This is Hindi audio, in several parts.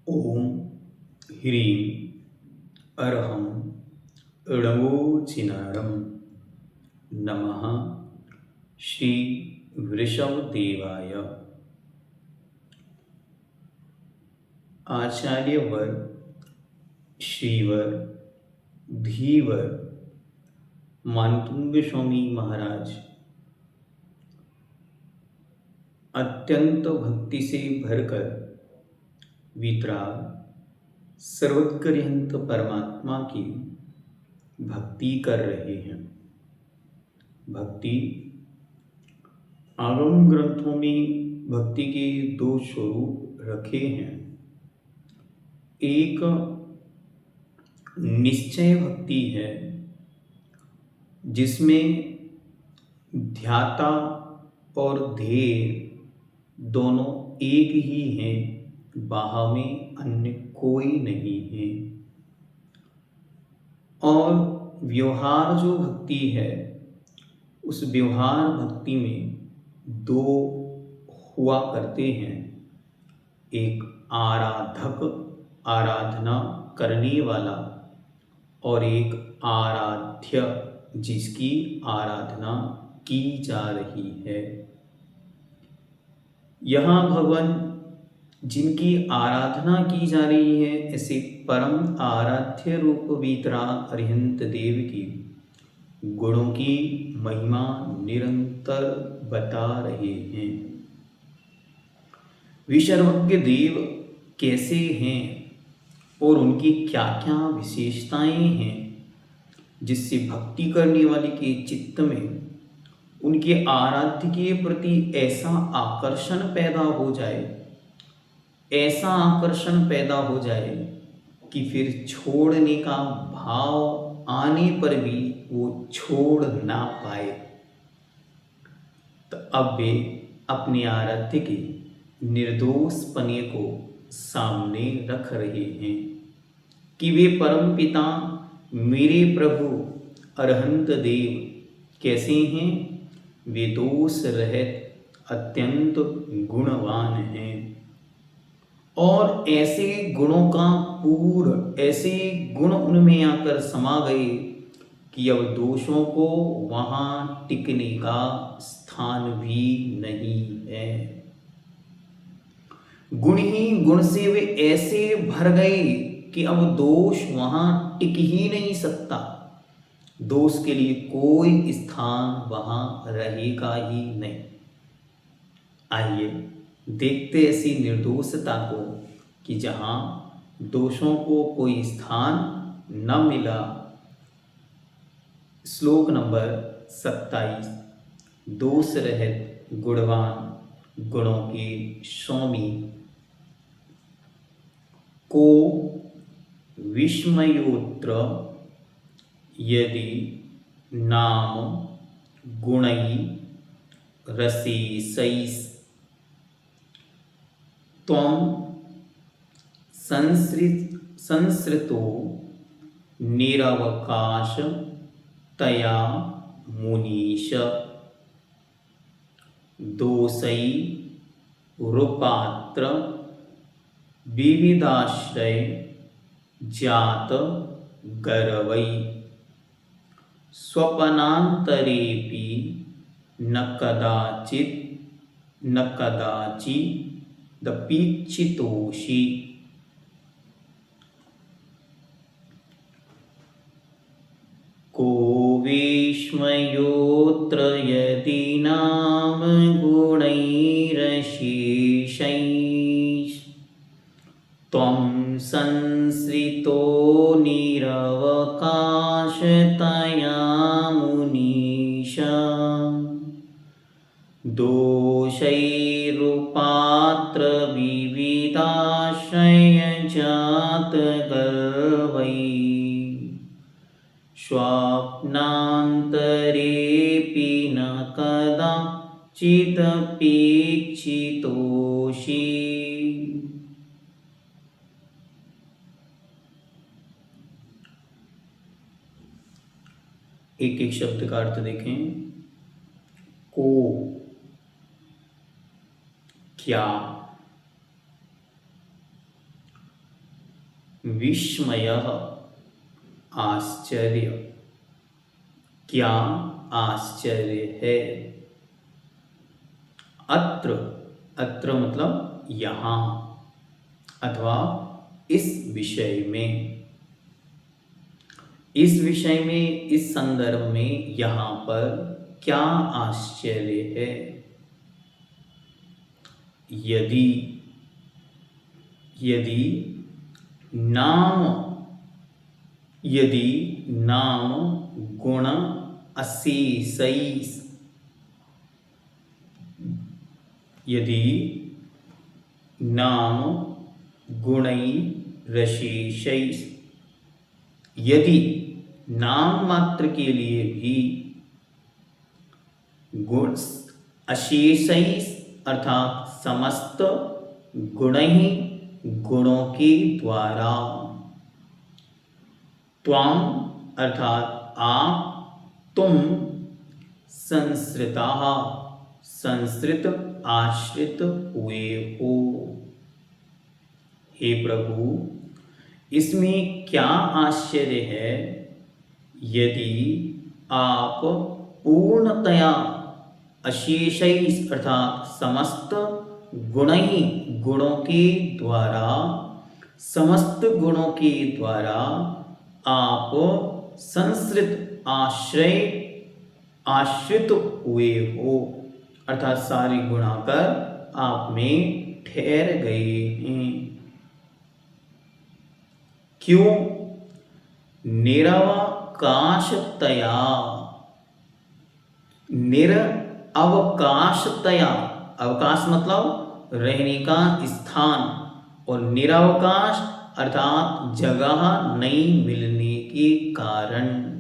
ओम ह्रीं अर्हं णवोचिनारं नमः श्री वृषभदेवाय। आचार्यवर श्रीवर धीवर मानतुंग स्वामी महाराज अत्यंत भक्ति से भरकर वितराग सर्वोत्कर्यंत परमात्मा की भक्ति कर रहे हैं। भक्ति आगम ग्रंथों में भक्ति के दो स्वरूप रखे हैं। एक निश्चय भक्ति है जिसमें ध्याता और ध्येय दोनों एक ही हैं, बाहर में अन्य कोई नहीं है। और व्यवहार जो भक्ति है, उस व्यवहार भक्ति में दो हुआ करते हैं। एक आराधक, आराधना करने वाला, और एक आराध्य, जिसकी आराधना की जा रही है। यहाँ भगवान जिनकी आराधना की जा रही है, ऐसे परम आराध्य रूप वीतराग अरिहंत देव की गुणों की महिमा निरंतर बता रहे हैं। वे सर्वज्ञ देव कैसे हैं और उनकी क्या क्या विशेषताएं हैं, जिससे भक्ति करने वाले के चित्त में उनके आराध्य के प्रति ऐसा आकर्षण पैदा हो जाए, ऐसा आकर्षण पैदा हो जाए कि फिर छोड़ने का भाव आने पर भी वो छोड़ ना पाए। तो अब वे अपने आराध्य के निर्दोष पने को सामने रख रहे हैं कि वे परम पिता मेरे प्रभु अरहंत देव कैसे हैं। वे दोष रहित अत्यंत गुणवान हैं और ऐसे गुणों का पूर्ण, ऐसे गुण उनमें आकर समा गए कि अब दोषों को वहाँ टिकने का स्थान भी नहीं है। गुण ही गुण से वे ऐसे भर गए कि अब दोष वहाँ टिक ही नहीं सकता। दोष के लिए कोई स्थान वहाँ रहेगा ही नहीं। आइए देखते ऐसी निर्दोषता को कि जहाँ दोषों को कोई स्थान न मिला। श्लोक नंबर 27। दोष रहित गुणवान गुणों के स्वामी को विस्मयोत्र यदि नाम गुणै रसेसैस् त्वं संसृतो निरवकाश तया मुनीश दोषै रूपात्र विविधाश्रय जात गर्वै स्वपनान्तरेऽपि न कदाचिदपीक्षितोषि। को विस्मयोऽत्र यदि नाम गुणैरशेषैस्त्वं संसृतो निरवकाशतया मुनीश दोषैरुपात्र विविधाश्रयजातगर्वै स्वप्नान्तरेऽपि न कदाचिदपीक्षितोषि। एक एक शब्द का अर्थ देखें। को क्या, विस्मयः आश्चर्य। क्या आश्चर्य है। अत्र, अत्र मतलब यहाँ अथवा इस विषय में, इस विषय में, इस संदर्भ में यहाँ पर क्या आश्चर्य है। यदि, यदि नाम, यदि नाम गुण अशेषैः, यदि नाम गुणैरशेषैः, यदि नाम मात्र के लिए भी गुण अशेषैः अर्थात समस्त गुण ही, गुणों के द्वारा, त्वाम अर्थात आप, तुम, संसृताः संसृत आश्रित हुए हो। हे प्रभु, इसमें क्या आश्चर्य है। यदि आप पूर्णतया अशेषैः अर्थात समस्त गुण ही, गुणों के द्वारा, समस्त गुणों के द्वारा आप संसृत आश्रित हुए हो, अर्थात सारी गुणाकर आप में ठहर गए हैं। क्यों। निरवकाशतया, निरअवकाशतया, अवकाश मतलब रहने का स्थान, और निरवकाश अर्थात जगह नहीं मिलने के कारण।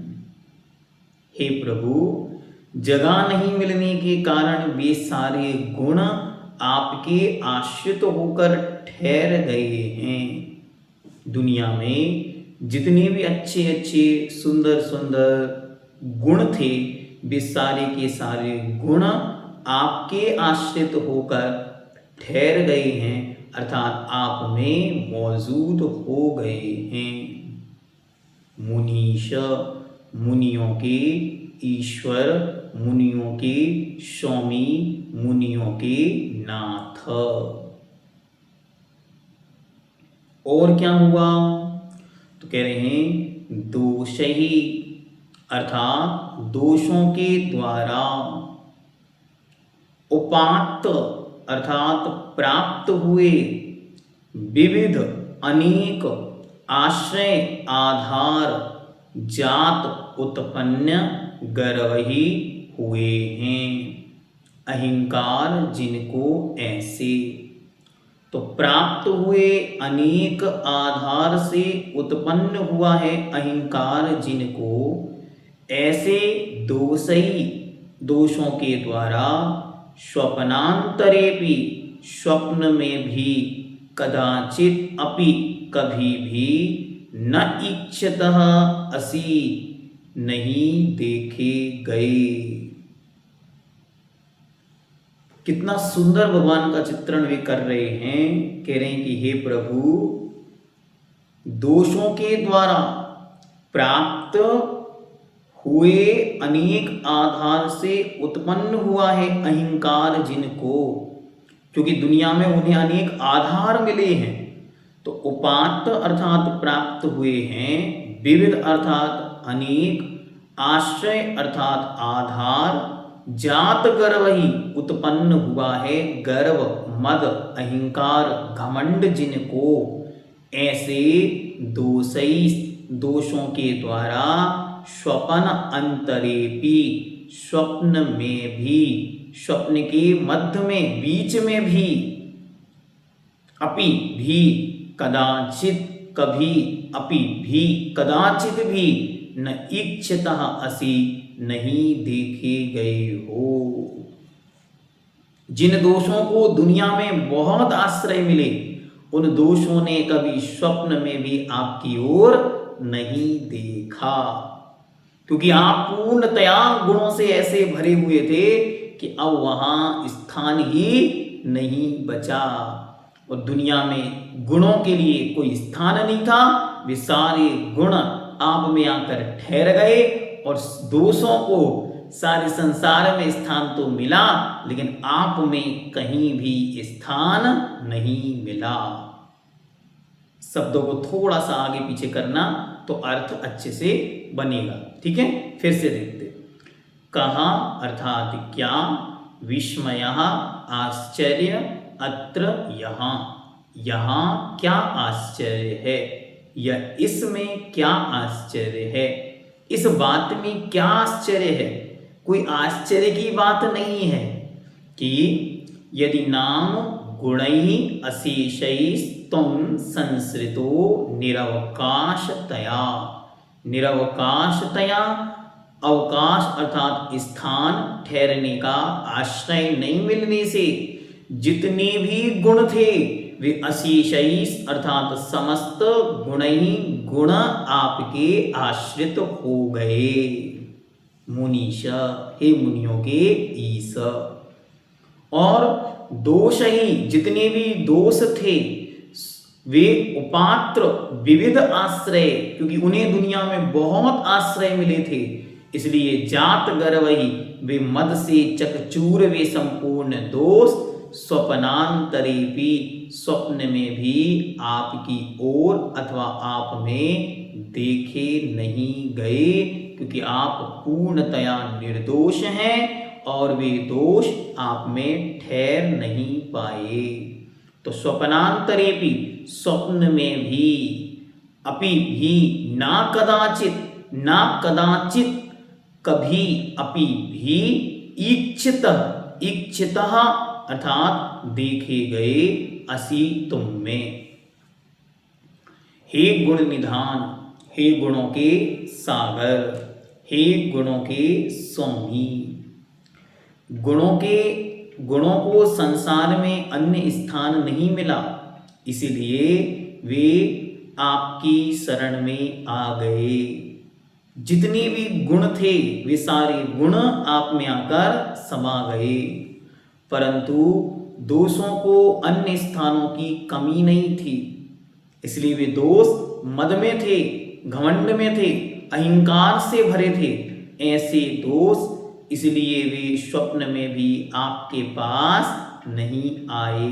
हे प्रभु, जगह नहीं मिलने के कारण वे सारे गुण आपके आश्रित होकर ठहर गए हैं। दुनिया में जितने भी अच्छे अच्छे सुंदर सुंदर गुण थे, वे सारे के सारे गुण आपके आश्रित होकर ठहर गए हैं, अर्थात आप में मौजूद हो गए हैं। मुनीश, मुनियों के ईश्वर, मुनियों के स्वामी, मुनियों के नाथ। और क्या हुआ। तो कह रहे हैं दोष ही, अर्थात दोषों के द्वारा, उपात्त अर्थात प्राप्त हुए, विविध अनेक आश्रय आधार जात उत्पन्न गर्वही हुए हैं। अहंकार जिनको ऐसे, तो प्राप्त हुए अनेक आधार से उत्पन्न हुआ है अहंकार जिनको, ऐसे दोषी, दोषों के द्वारा स्वप्नांतरे भी, स्वप्न में भी, कदाचित अपि कभी भी, न इच्छतः असि नहीं देखे गए। कितना सुंदर भगवान का चित्रण वे कर रहे हैं। कह रहे हैं कि हे प्रभु, दोषों के द्वारा प्राप्त हुए अनेक आधार से उत्पन्न हुआ है अहंकार जिनको, क्योंकि दुनिया में उन्हें अनेक आधार मिले हैं, तो उपात्त अर्थात प्राप्त हुए हैं, विविध अर्थात अनेक, आश्रय अर्थात आधार, जात गर्व ही उत्पन्न हुआ है गर्व, मद, अहंकार, घमंड जिनको, ऐसे दोषों के द्वारा स्वप्न अंतरेपि, स्वप्न में भी, स्वप्न के मध्य में, बीच में भी, अपि भी, कदाचित कभी, अपि भी कदाचित भी, न इच्छतः असि नहीं देखे गए हो। जिन दोषों को दुनिया में बहुत आश्रय मिले, उन दोषों ने कभी स्वप्न में भी आपकी ओर नहीं देखा, क्योंकि आप पूर्णतया गुणों से ऐसे भरे हुए थे कि अब वहां स्थान ही नहीं बचा। और दुनिया में गुणों के लिए कोई स्थान नहीं था। वे सारे गुण आप में आकर ठहर गए और दोषों को सारे संसार में स्थान तो मिला, लेकिन आप में कहीं भी स्थान नहीं मिला। शब्दों को थोड़ा सा आगे पीछे करना तो अर्थ अच्छे से बनेगा। ठीक है, फिर से देखते। कहा अर्थात क्या, विस्मयः आश्चर्य, अत्र यहाँ, यहाँ क्या आश्चर्य है, या इसमें क्या आश्चर्य है, इस बात में क्या आश्चर्य है। कोई आश्चर्य की बात नहीं है कि यदि नाम गुणैः अशेषैस्त्वं संसृतो निरवकाशतया, निरवकाशतया अवकाश अर्थात स्थान ठहरने का आश्रय नहीं मिलने से जितने भी गुण थे वे अशेषैः अर्थात समस्त गुणैः गुण आपके आश्रित हो गए। मुनीश, हे मुनियों के ईश। और दोष ही, जितने भी दोष थे वे उपात्र विविध आश्रय, क्योंकि उन्हें दुनिया में बहुत आश्रय मिले थे, इसलिए जात गर्व ही वे मद से चकचूर वे संपूर्ण दोष स्वप्नांतरेपि, स्वप्न में भी आपकी ओर अथवा आप में देखे नहीं गए, क्योंकि आप पूर्णतया निर्दोष हैं और वे दोष आप में ठहर नहीं पाए। तो स्वप्नांतरेपि, स्वप्न में भी, अपि भी, ना कदाचित, ना कदाचित, कभी, अपि भी, ईक्षितः, ईक्षितः अर्थात देखे गए, असि तुम में। हे गुण निधान, हे गुणों के सागर, हे गुणों के स्वामी। गुणों को संसार में अन्य स्थान नहीं मिला, इसलिए वे आपकी शरण में आ गए। जितने भी गुण थे वे सारे गुण आप में आकर समा गए, परंतु दोषों को अन्य स्थानों की कमी नहीं थी, इसलिए वे दोष मद में थे, घमंड में थे, अहंकार से भरे थे। ऐसे दोष इसलिए वे स्वप्न में भी आपके पास नहीं आए।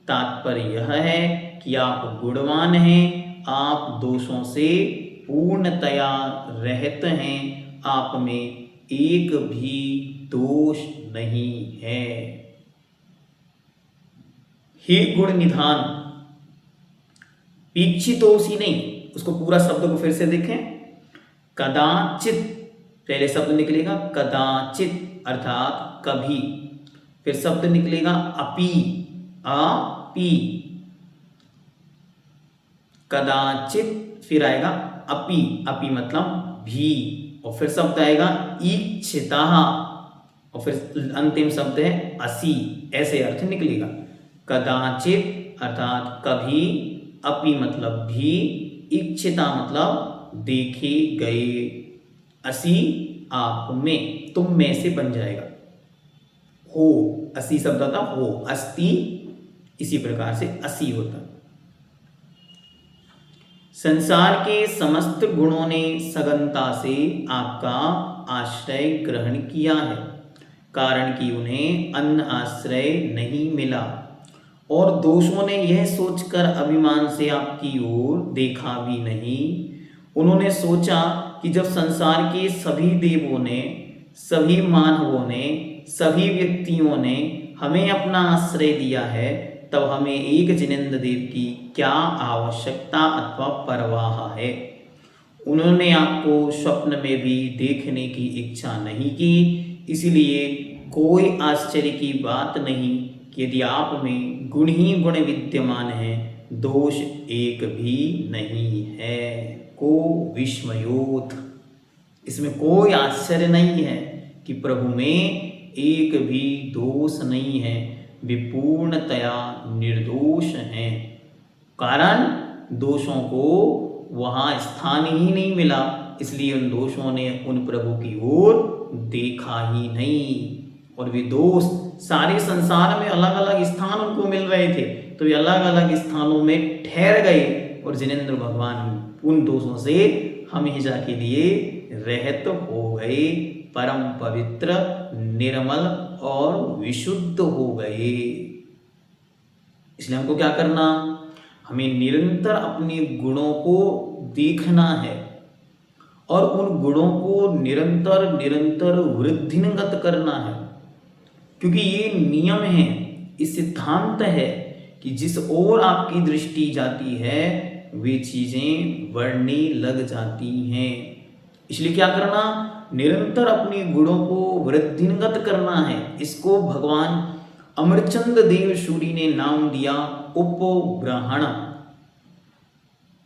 तात्पर्य यह है कि आप गुणवान हैं, आप दोषों से पूर्णतया रहित हैं, आप में एक भी दोष नहीं है। हे गुण निधान, पीक्षितोसी नहीं, उसको पूरा शब्द को फिर से देखें। कदाचित पहले शब्द निकलेगा कदाचित अर्थात कभी, फिर शब्द निकलेगा अपि, अपि, कदाचित फिर आएगा अपि, अपि मतलब भी, और फिर शब्द आएगा ईक्षितः, और फिर अंतिम शब्द है असि, ऐसे अर्थ निकलेगा। कदाचित अर्थात कभी, अपि मतलब भी, इच्छिता मतलब देखे गए, असि आप में, तुम में से बन जाएगा। हो, असि शब्द आता हो, अस्ति, इसी प्रकार से असि होता। संसार के समस्त गुणों ने सघनता से आपका आश्रय ग्रहण किया है, कारण कि उन्हें अन्य आश्रय नहीं मिला, और दोषों ने यह सोचकर अभिमान से आपकी ओर देखा भी नहीं। उन्होंने सोचा कि जब संसार के सभी देवों ने, सभी मानवों ने, सभी व्यक्तियों ने हमें अपना आश्रय दिया है, तब हमें एक जिनेंद्र देव की क्या आवश्यकता अथवा परवाह है। उन्होंने आपको स्वप्न में भी देखने की इच्छा नहीं की, इसलिए कोई आश्चर्य की बात नहीं कि यदि आप में गुण ही गुण विद्यमान हैं, दोष एक भी नहीं है। को विस्मयोत, इसमें कोई आश्चर्य नहीं है कि प्रभु में एक भी दोष नहीं है, वे पूर्णतया निर्दोष हैं। कारण दोषों को वहाँ स्थान ही नहीं मिला, इसलिए उन दोषों ने उन प्रभु की ओर देखा ही नहीं। और वे दोष सारे संसार में अलग अलग स्थान उनको मिल रहे थे, तो वे अलग अलग स्थानों में ठहर गए और जिनेंद्र भगवान उन दोषों से हमेशा के लिए रहित हो गए, परम पवित्र, निर्मल और विशुद्ध हो गए। इसलिए हमको क्या करना, हमें निरंतर अपने गुणों को देखना है और उन गुणों को निरंतर निरंतर वृद्धिंगत करना है, क्योंकि ये नियम है, ये सिद्धांत है कि जिस ओर आपकी दृष्टि जाती है वे चीजें बढ़ने लग जाती हैं। इसलिए क्या करना, निरंतर अपने गुणों को वृद्धिंगत करना है। इसको भगवान अमरचंद देव सूरी ने नाम दिया उपब्रहण।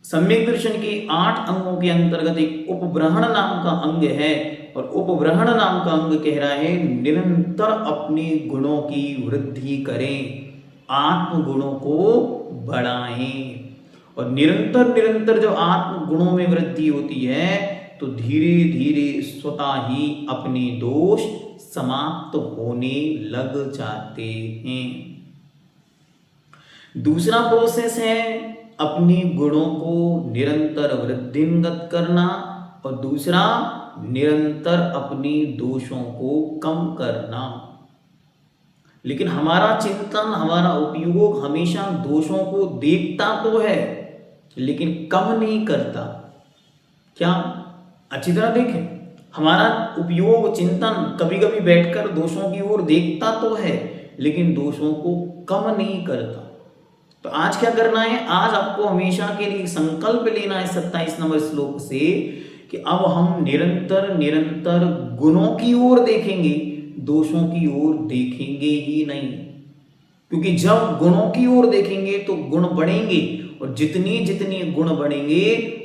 सम्यक दर्शन के 8 अंगों के अंतर्गत एक उपब्रहण नाम का अंग है और उपब्रहण नाम का अंग कह रहा है निरंतर अपने गुणों की वृद्धि करें, आत्म गुणों को बढ़ाएं। और निरंतर निरंतर जब आत्म गुणों में वृद्धि होती है तो धीरे धीरे स्वतः ही अपने दोष समाप्त होने लग जाते हैं। दूसरा प्रोसेस है अपने गुणों को निरंतर वृद्धिंगत करना और दूसरा निरंतर अपने दोषों को कम करना। लेकिन हमारा चिंतन, हमारा उपयोग हमेशा दोषों को देखता तो है लेकिन कम नहीं करता। क्या? अच्छी तरह देखें, हमारा उपयोग चिंतन कभी कभी बैठकर दोषों की ओर देखता तो है लेकिन दोषों को कम नहीं करता। तो आज क्या करना है, आज आपको हमेशा के लिए संकल्प लेना है 27 नंबर श्लोक से कि अब हम निरंतर निरंतर गुणों की ओर देखेंगे, दोषों की ओर देखेंगे ही नहीं। क्योंकि जब गुणों की ओर देखेंगे तो गुण बढ़ेंगे और जितनी जितनी गुण बढ़ेंगे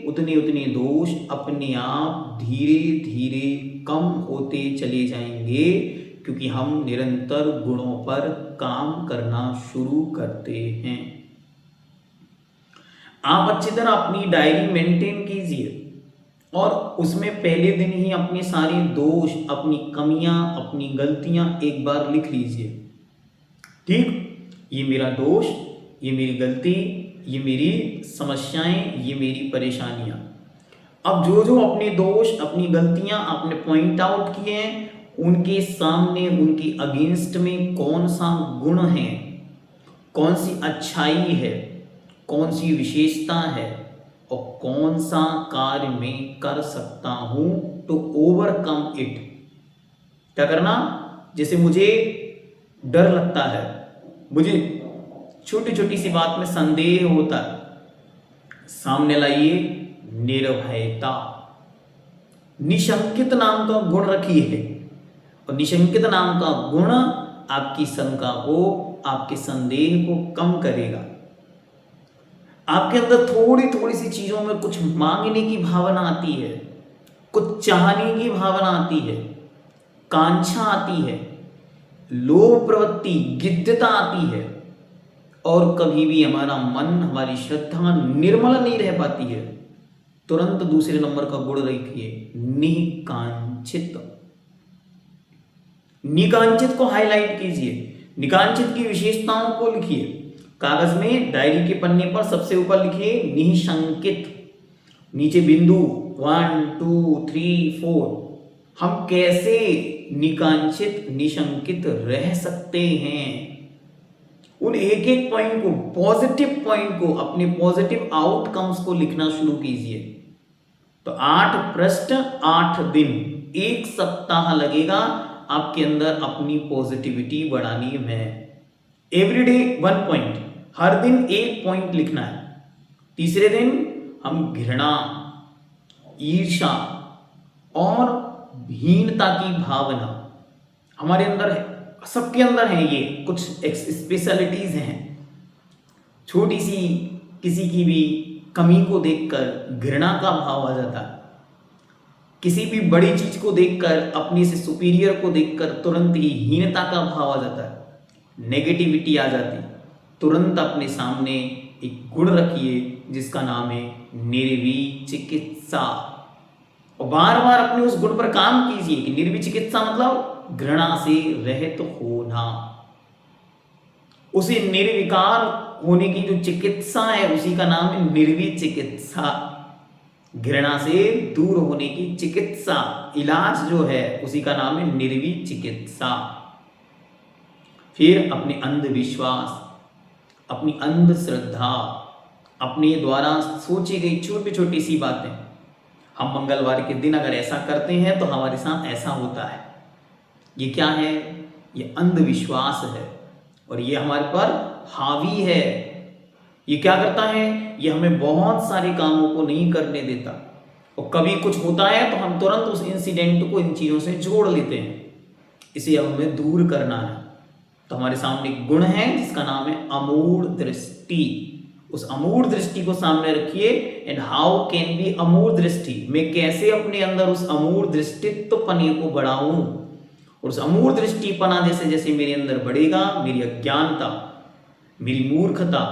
उतने उतने दोष अपने आप धीरे धीरे कम होते चले जाएंगे, क्योंकि हम निरंतर गुणों पर काम करना शुरू करते हैं। आप अच्छी तरह अपनी डायरी मेंटेन कीजिए और उसमें पहले दिन ही अपने सारे दोष, अपनी कमियां, अपनी गलतियां एक बार लिख लीजिए। ठीक, ये मेरा दोष, ये मेरी गलती, ये मेरी समस्याएं, ये मेरी परेशानियां। अब जो जो अपने दोष, अपनी गलतियां आपने पॉइंट आउट किए हैं, उनके सामने, उनके अगेंस्ट में कौन सा गुण है, कौन सी अच्छाई है, कौन सी विशेषता है और कौन सा कार्य मैं कर सकता हूं टू ओवरकम इट। क्या करना, जैसे मुझे डर लगता है, मुझे छोटी छोटी सी बात में संदेह होता है, सामने लाइए निर्भयता, निशंकित नाम का गुण रखिए और निशंकित नाम का गुण आपकी शंका को, आपके संदेह को कम करेगा। आपके अंदर थोड़ी थोड़ी सी चीजों में कुछ मांगने की भावना आती है, कुछ चाहने की भावना आती है, कांक्षा आती है, लोभ प्रवृत्ति, गिद्धता आती है और कभी भी हमारा मन, हमारी श्रद्धा निर्मल नहीं रह पाती है। तुरंत दूसरे नंबर का गुण रखिए निकांचित। निकांचित को हाईलाइट कीजिए, निकांचित की विशेषताओं को लिखिए। कागज में डायरी के पन्ने पर सबसे ऊपर लिखिए निशंकित, नीचे बिंदु 1 2 3 4। हम कैसे निकांचित, निशंकित रह सकते हैं, उन एक एक पॉइंट को, पॉजिटिव पॉइंट को, अपने पॉजिटिव आउटकम्स को लिखना शुरू कीजिए। तो 8 पृष्ठ 8 दिन, 1 सप्ताह लगेगा आपके अंदर अपनी पॉजिटिविटी बढ़ाने में। एवरीडे 1 पॉइंट, हर दिन 1 पॉइंट लिखना है। तीसरे दिन हम घृणा, ईर्ष्या और हीनता की भावना हमारे अंदर है, सबके अंदर है। ये कुछ स्पेशलिटीज हैं। छोटी सी किसी की भी कमी को देखकर घृणा का भाव आ जाता है, किसी भी बड़ी चीज को देखकर, अपने से सुपीरियर को देखकर तुरंत ही हीनता का भाव आ जाता है, नेगेटिविटी आ जाती है। तुरंत अपने सामने एक गुण रखिए जिसका नाम है निर्विचिकित्सा और बार बार अपने उस गुण पर काम कीजिए कि निर्विचिकित्सा मतलब घृणा से रहित होना, उसे निर्विकार होने की जो चिकित्सा है उसी का नाम है निर्वी चिकित्सा। घृणा से दूर होने की चिकित्सा, इलाज जो है उसी का नाम है निर्वी चिकित्सा। फिर अपने अंधविश्वास, अपनी अंधश्रद्धा, अपने द्वारा सोची गई छोटी छोटी सी बातें, हम मंगलवार के दिन अगर ऐसा करते हैं तो हमारे साथ ऐसा होता है, ये क्या है? ये अंधविश्वास है और ये हमारे पर हावी है। ये क्या करता है? ये हमें बहुत सारे कामों को नहीं करने देता और कभी कुछ होता है तो हम तुरंत उस इंसिडेंट को इन चीज़ों से जोड़ लेते हैं। इसे अब हमें दूर करना है। तो हमारे सामने एक गुण है जिसका नाम है अमूढ़ दृष्टि। उस अमूढ़ दृष्टि को सामने रखिए। एंड हाउ कैन बी अमूढ़ दृष्टि, मैं कैसे अपने अंदर उस अमूढ़ दृष्टित्वपने को बढ़ाऊं। और उस अमूढ़ दृष्टिपना जैसे जैसे मेरे अंदर बढ़ेगा, मेरी अज्ञानता, मेरी मूर्खता,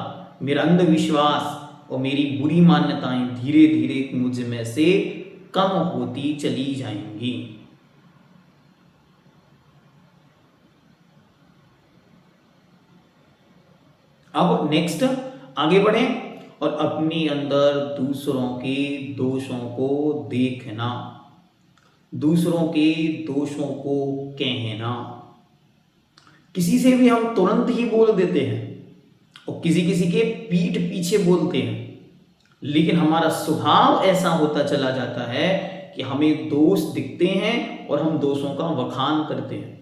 मेरा अंधविश्वास और मेरी बुरी मान्यताएं धीरे धीरे मुझ में से कम होती चली जाएंगी। अब नेक्स्ट आगे बढ़ें और अपने अंदर दूसरों के दोषों को देखना, दूसरों के दोषों को कहना। किसी से भी हम तुरंत ही बोल देते हैं और किसी किसी के पीठ पीछे बोलते हैं, लेकिन हमारा स्वभाव ऐसा होता चला जाता है कि हमें दोष दिखते हैं और हम दोषों का वखान करते हैं।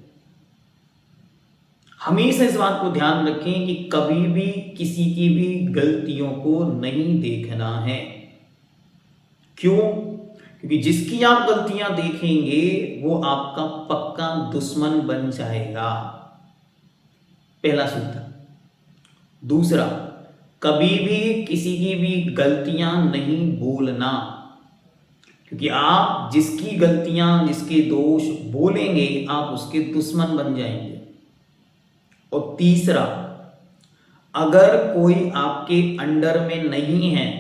हमेशा इस बात को ध्यान रखें कि कभी भी किसी की भी गलतियों को नहीं देखना है। क्यों? क्योंकि जिसकी आप गलतियां देखेंगे वो आपका पक्का दुश्मन बन जाएगा। पहला सूत्र। दूसरा, कभी भी किसी की भी गलतियां नहीं बोलना, क्योंकि आप जिसकी गलतियां, जिसके दोष बोलेंगे आप उसके दुश्मन बन जाएंगे। और तीसरा, अगर कोई आपके अंडर में नहीं है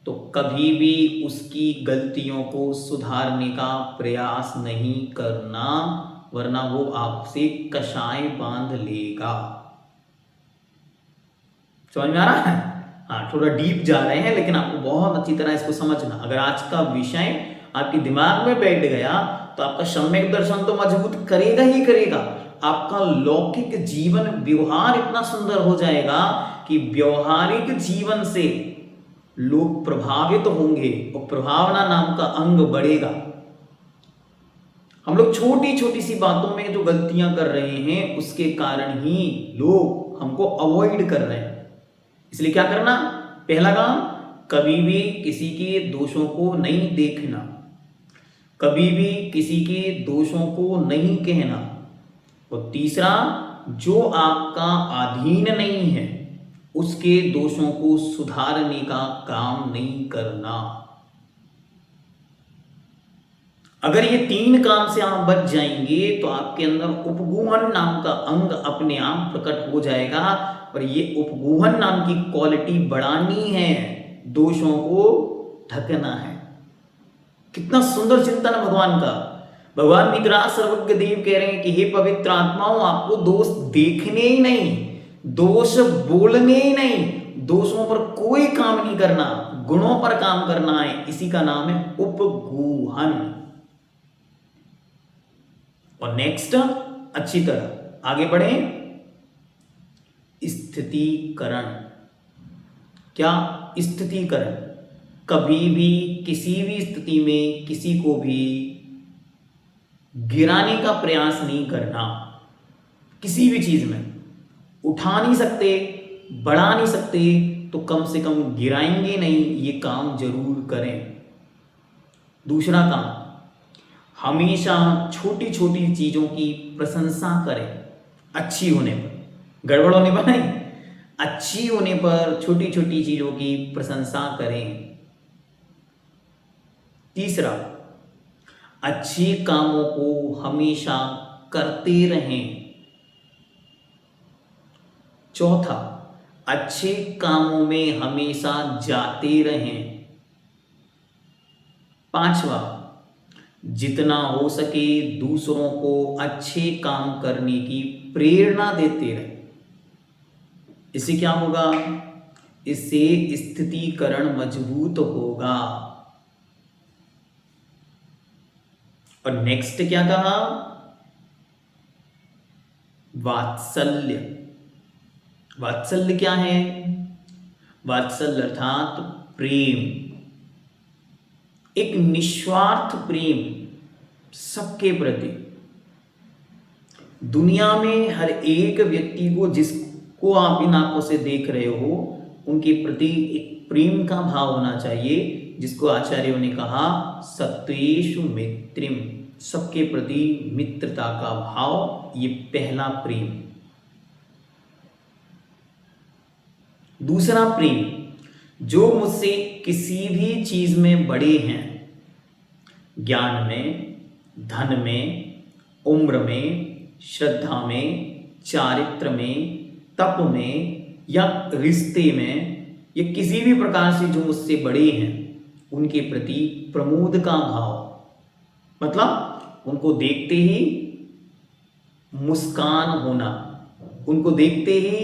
तो कभी भी उसकी गलतियों को सुधारने का प्रयास नहीं करना, वरना वो आपसे कशाय बांध लेगा। समझ में आ रहा है? हाँ, थोड़ा डीप जा रहे हैं लेकिन आपको बहुत अच्छी तरह इसको समझना। अगर आज का विषय आपके दिमाग में बैठ गया तो आपका सम्यक दर्शन तो मजबूत करेगा ही करेगा। आपका लौकिक जीवन व्यवहार इतना सुंदर हो जाएगा कि व्यवहारिक जीवन से लोग प्रभावित होंगे और प्रभावना नाम का अंग बढ़ेगा। हम लोग छोटी छोटी सी बातों में जो गलतियां कर रहे हैं उसके कारण ही लोग हमको अवॉइड कर रहे हैं। इसलिए क्या करना? पहला काम, कभी भी किसी के दोषों को नहीं देखना, कभी भी किसी के दोषों को नहीं कहना। और तीसरा, जो आपका अधीन नहीं है उसके दोषों को सुधारने का काम नहीं करना। अगर ये तीन काम से आप बच जाएंगे तो आपके अंदर उपगूहन नाम का अंग अपने आप प्रकट हो जाएगा। और ये उपगूहन नाम की क्वालिटी बढ़ानी है, दोषों को ढकना है। कितना सुंदर चिंतन है भगवान का। भगवान निकराश सर्वज्ञ देव कह रहे हैं कि हे पवित्र आत्माओं, आपको दोष देखने ही नहीं, दोष बोलने ही नहीं, दोषों पर कोई काम नहीं करना, गुणों पर काम करना है। इसी का नाम है उपगूहन। और नेक्स्ट, अच्छी तरह आगे बढ़े, स्थितीकरण। क्या? स्थितीकरण। कभी भी किसी भी स्थिति में किसी को भी गिराने का प्रयास नहीं करना। किसी भी चीज में उठा नहीं सकते, बढ़ा नहीं सकते तो कम से कम गिराएंगे नहीं, ये काम जरूर करें। दूसरा काम, हमेशा छोटी छोटी चीजों की प्रशंसा करें। अच्छी होने पर, गड़बड़ होने पर नहीं, अच्छी होने पर छोटी छोटी चीजों की प्रशंसा करें। तीसरा, अच्छे कामों को हमेशा करते रहें। चौथा, अच्छे कामों में हमेशा जाते रहें। पांचवा, जितना हो सके दूसरों को अच्छे काम करने की प्रेरणा देते रहें। इससे क्या होगा? इससे स्थितीकरण मजबूत होगा। और नेक्स्ट क्या कहा? वात्सल्य। वात्सल्य क्या है? वात्सल्य अर्थात प्रेम, एक निस्वार्थ प्रेम सबके प्रति। दुनिया में हर एक व्यक्ति को, जिसको आप इन आंखों से देख रहे हो, उनके प्रति एक प्रेम का भाव होना चाहिए, जिसको आचार्यों ने कहा सत्वेषु मित्रिम, सबके प्रति मित्रता का भाव, ये पहला प्रेम। दूसरा प्रेम, जो मुझसे किसी भी चीज में बड़े हैं, ज्ञान में, धन में, उम्र में, श्रद्धा में, चारित्र में, तप में या रिश्ते में, या किसी भी प्रकार से जो मुझसे बड़े हैं, उनके प्रति प्रमोद का भाव, मतलब उनको देखते ही मुस्कान होना, उनको देखते ही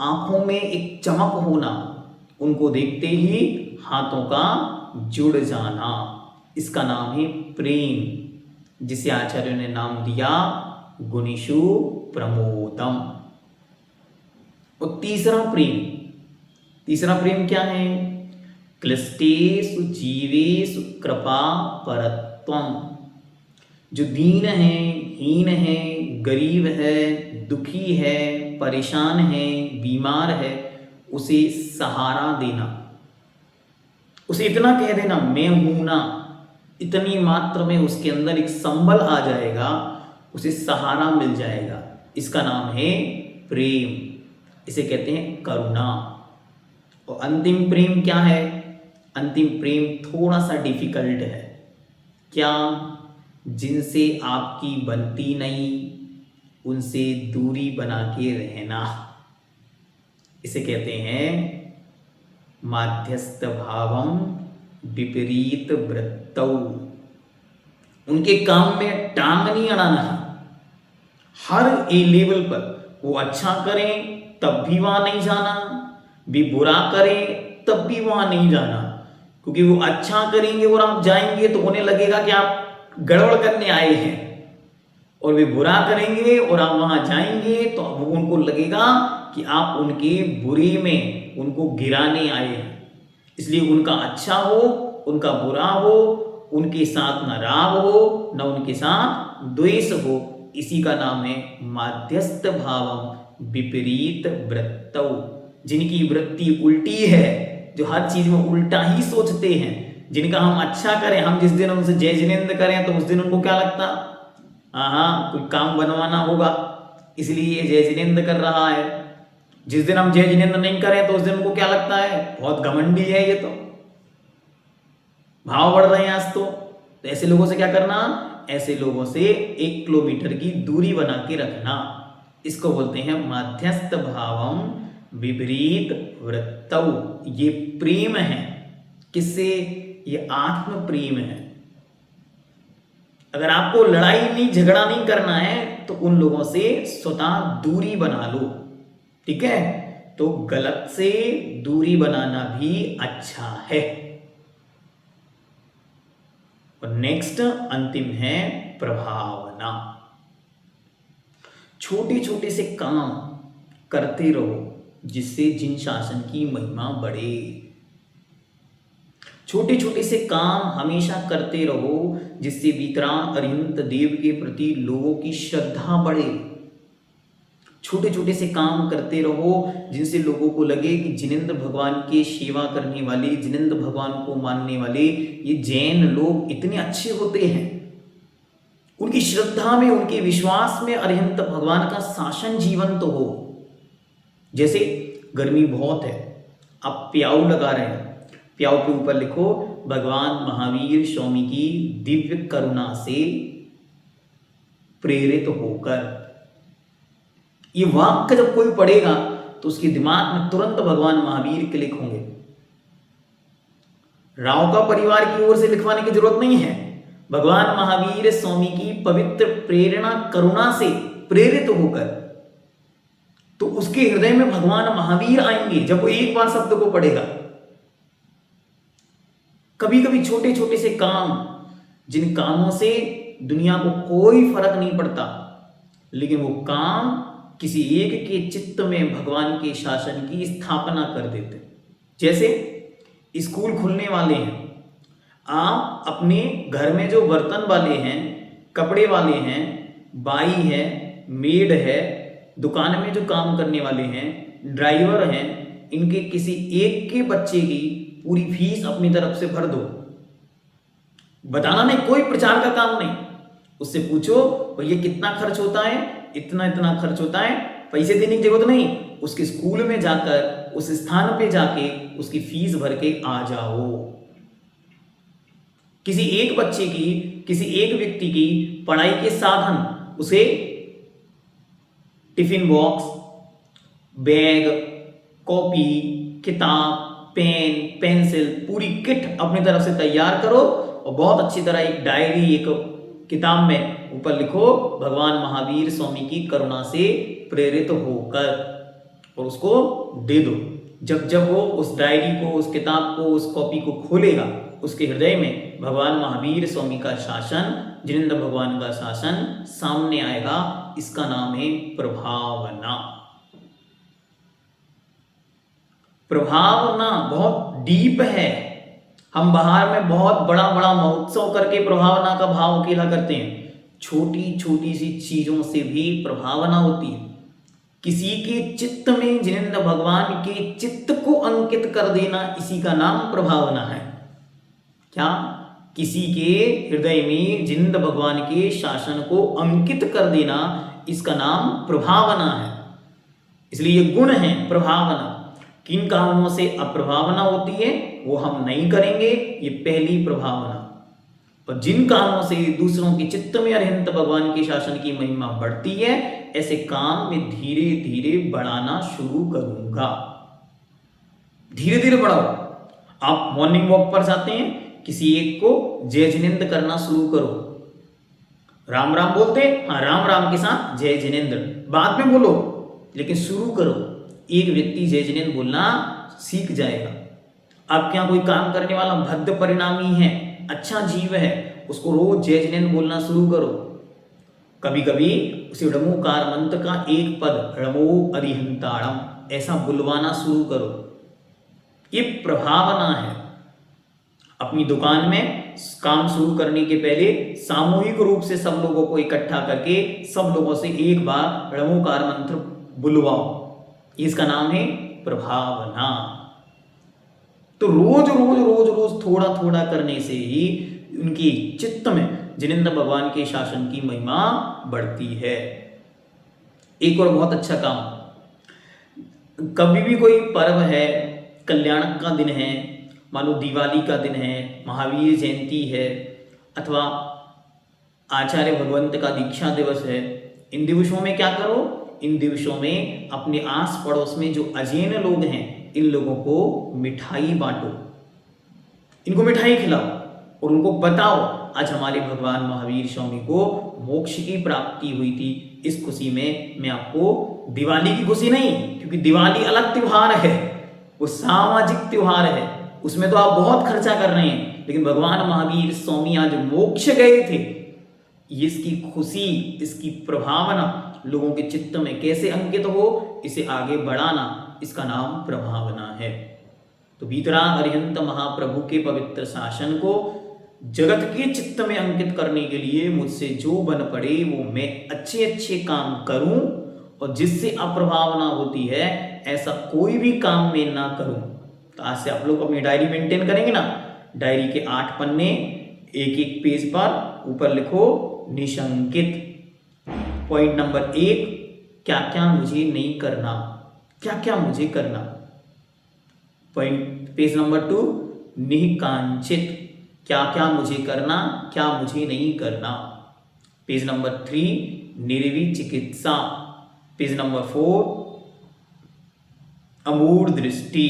आंखों में एक चमक होना, उनको देखते ही हाथों का जुड़ जाना, इसका नाम है प्रेम, जिसे आचार्यों ने नाम दिया गुणेषु प्रमोदम। और तीसरा प्रेम क्या है? क्लिष्टेषु जीवेषु कृपा परत्वम, जो दीन है, हीन है, गरीब है, दुखी है, परेशान है, बीमार है, उसे सहारा देना, उसे इतना कह देना मैं हूं ना, इतनी मात्र में उसके अंदर एक संबल आ जाएगा, उसे सहारा मिल जाएगा, इसका नाम है प्रेम, इसे कहते हैं करुणा। और अंतिम प्रेम क्या है? अंतिम प्रेम थोड़ा सा डिफिकल्ट है। क्या? जिनसे आपकी बनती नहीं, उनसे दूरी बना के रहना, इसे कहते हैं माध्यस्थ भावम विपरीत वृत्तौ, उनके काम में टांग नहीं अड़ाना। हर ए लेवल पर वो अच्छा करें तब भी वहां नहीं जाना, भी बुरा करें तब भी वहां नहीं जाना, क्योंकि वो अच्छा करेंगे और आप जाएंगे तो उन्हें लगेगा कि आप गड़बड़ करने आए हैं, और वे बुरा करेंगे और आप वहां जाएंगे तो उनको लगेगा कि आप उनके बुरे में उनको गिराने आए हैं। इसलिए उनका अच्छा हो, उनका बुरा हो, उनके साथ न राग हो, न उनके साथ द्वेष हो, इसी का नाम है माध्यस्थ भावम विपरीत वृत्तौ, जिनकी वृत्ति उल्टी है, जो हर चीज में उल्टा ही सोचते हैं, जिनका हम अच्छा करें, हम जिस दिन उनसे जय जिनेंद्र करें तो उस दिन उनको क्या लगता, हाँ कोई काम बनवाना होगा इसलिए ये जय जिनेंद्र कर रहा है। जिस दिन हम जय जिनेंद्र नहीं करें तो उस दिन उनको क्या लगता है, बहुत घमंडी है ये, तो भाव बढ़ रहे हैं आज। तो ऐसे लोगों से क्या करना? ऐसे लोगों से 1 किलोमीटर की दूरी बना के रखना, इसको बोलते हैं माध्यस्थ भावम विपरीत वृत्तौ। ये प्रेम है, किससे? ये आत्म प्रेम है। अगर आपको लड़ाई नहीं, झगड़ा नहीं करना है तो उन लोगों से स्वतः दूरी बना लो, ठीक है? तो गलत से दूरी बनाना भी अच्छा है। और नेक्स्ट अंतिम है प्रभावना। छोटे छोटे से काम करते रहो जिससे जिन शासन की महिमा बढ़े। छोटे छोटे से काम हमेशा करते रहो जिससे विक्रांत अरिहंत देव के प्रति लोगों की श्रद्धा बढ़े। छोटे छोटे से काम करते रहो जिनसे लोगों को लगे कि जिनेंद्र भगवान के सेवा करने वाले, जिनेंद्र भगवान को मानने वाले ये जैन लोग इतने अच्छे होते हैं। उनकी श्रद्धा में, उनके विश्वास में अरिहंत भगवान का शासन जीवंत हो। जैसे गर्मी बहुत है, आप प्याऊ लगा रहे हैं, प्याऊ के ऊपर लिखो भगवान महावीर स्वामी की दिव्य करुणा से प्रेरित होकर। ये वाक्य जब कोई पढ़ेगा तो उसके दिमाग में तुरंत भगवान महावीर क्लिक होंगे। राव का परिवार की ओर से लिखवाने की जरूरत नहीं है, भगवान महावीर स्वामी की पवित्र प्रेरणा करुणा से प्रेरित होकर तो उसके हृदय में भगवान महावीर आएंगे जब वो एक बार शब्द को पढ़ेगा। कभी कभी छोटे छोटे से काम, जिन कामों से दुनिया को कोई फर्क नहीं पड़ता, लेकिन वो काम किसी एक के चित्त में भगवान के शासन की स्थापना कर देते। जैसे स्कूल खुलने वाले हैं, आप अपने घर में जो बर्तन वाले हैं, कपड़े वाले हैं, बाई है, मेड है, दुकान में जो काम करने वाले हैं, ड्राइवर हैं, इनके किसी एक के बच्चे की पूरी फीस अपनी तरफ से भर दो। बताना नहीं, कोई प्रचार का काम नहीं। उससे पूछो भैया कितना खर्च होता है, इतना इतना खर्च होता है, पैसे देने की जरूरत नहीं, उसके स्कूल में जाकर उस स्थान पे जाके उसकी फीस भर के आ जाओ। किसी एक बच्चे की, किसी एक व्यक्ति की पढ़ाई के साधन, उसे टिफिन बॉक्स, बैग, कॉपी, किताब, पेन, पेंसिल, पूरी किट अपनी तरफ से तैयार करो और बहुत अच्छी तरह एक डायरी, एक किताब में ऊपर लिखो भगवान महावीर स्वामी की करुणा से प्रेरित होकर, और उसको दे दो। जब जब वो उस डायरी को, उस किताब को, उस कॉपी को खोलेगा, उसके हृदय में भगवान महावीर स्वामी का शासन, जिनेंद्र भगवान का शासन सामने आएगा। इसका नाम है प्रभावना। प्रभावना बहुत डीप है। हम बाहर में बहुत बड़ा बड़ा महोत्सव करके प्रभावना का भाव अकेला करते हैं। छोटी छोटी सी चीजों से भी प्रभावना होती है। किसी के चित्त में जिनेंद्र भगवान के चित्त को अंकित कर देना, इसी का नाम प्रभावना है। क्या? किसी के हृदय में जिनेंद्र भगवान के शासन को अंकित कर देना, इसका नाम प्रभावना है। इसलिए ये गुण है प्रभावना। किन कामों से अप्रभावना होती है वो हम नहीं करेंगे, ये पहली प्रभावना। और जिन कामों से दूसरों के चित्त में अरिहंत भगवान के शासन की महिमा बढ़ती है, ऐसे काम मैं धीरे धीरे बढ़ाना शुरू करूंगा। धीरे धीरे बढ़ाओ। आप मॉर्निंग वॉक पर जाते हैं, किसी एक को जय जिनेंद्र करना शुरू करो। राम राम बोलते, हाँ राम राम के साथ जय जिनेंद्र बाद में बोलो, लेकिन शुरू करो। एक व्यक्ति जय जिनेंद्र बोलना सीख जाएगा। आपके यहाँ कोई काम करने वाला भद्द परिणामी है, अच्छा जीव है, उसको रोज जय जिनेंद्र बोलना शुरू करो। कभी कभी उसे णमोकार मंत्र का एक पद णमो अरिहंताणम ऐसा बुलवाना शुरू करो। ये प्रभावना है। अपनी दुकान में काम शुरू करने के पहले सामूहिक रूप से सब लोगों को इकट्ठा करके सब लोगों से एक बार णमोकार मंत्र बुलवाओ। इसका नाम है प्रभावना। तो रोज रोज रोज रोज थोड़ा थोड़ा करने से ही उनकी चित्त में जिनेंद्र भगवान के शासन की महिमा बढ़ती है। एक और बहुत अच्छा काम, कभी भी कोई पर्व है, कल्याण का दिन है, मानो दिवाली का दिन है, महावीर जयंती है, अथवा आचार्य भगवंत का दीक्षा दिवस है, इन दिवसों में क्या करो? इन दिवसों में अपने आस पड़ोस में जो अजैन लोग हैं, इन लोगों को मिठाई बांटो, इनको मिठाई खिलाओ और उनको बताओ आज हमारे भगवान महावीर स्वामी को मोक्ष की प्राप्ति हुई थी। इस खुशी में मैं आपको, दिवाली की खुशी नहीं, क्योंकि दिवाली अलग त्योहार है, वो सामाजिक त्योहार है, उसमें तो आप बहुत खर्चा कर रहे हैं, लेकिन भगवान महावीर स्वामी आज मोक्ष गए थे, इसकी खुशी, इसकी प्रभावना लोगों के चित्त में कैसे अंकित हो, इसे आगे बढ़ाना, इसका नाम प्रभावना है। तो वीतराग अरिहंत महाप्रभु के पवित्र शासन को जगत के चित्त में अंकित करने के लिए मुझसे जो बन पड़े वो मैं अच्छे अच्छे काम करूं, और जिससे अप्रभावना होती है ऐसा कोई भी काम मैं ना करूं। तो आज से आप लोग अपनी डायरी मेंटेन करेंगे ना, डायरी के 8 पन्ने, एक एक पेज पर ऊपर लिखो निशंकित। पॉइंट नंबर 1, क्या क्या मुझे नहीं करना, क्या क्या मुझे करना। पॉइंट पेज नंबर 2, निकांचित, क्या क्या मुझे करना, क्या मुझे नहीं करना। पेज नंबर 3, निर्वी चिकित्सा। पेज नंबर 4, अमूढ़ दृष्टि,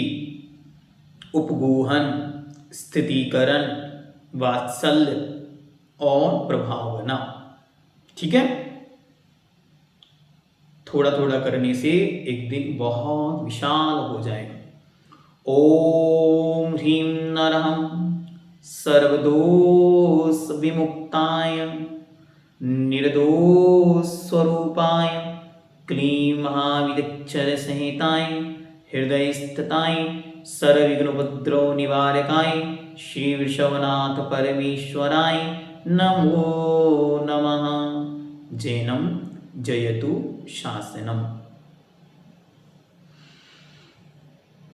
उपगोहन, स्थितीकरण, वात्सल्य और प्रभावना। ठीक है, थोड़ा थोड़ा करने से एक दिन बहुत विशाल हो जाएगा। ओम ह्रीं नरहं सर्वदोष विमुक्ताय निर्दोष स्वरूपाय क्लीं महाविदक्षर संहिताय हृदय स्थिताय सर्वविघ्नोपद्रव निवारकाय श्री वृषभनाथ परमेश्वराय नमो नमः। जैनम जयतु शासनम।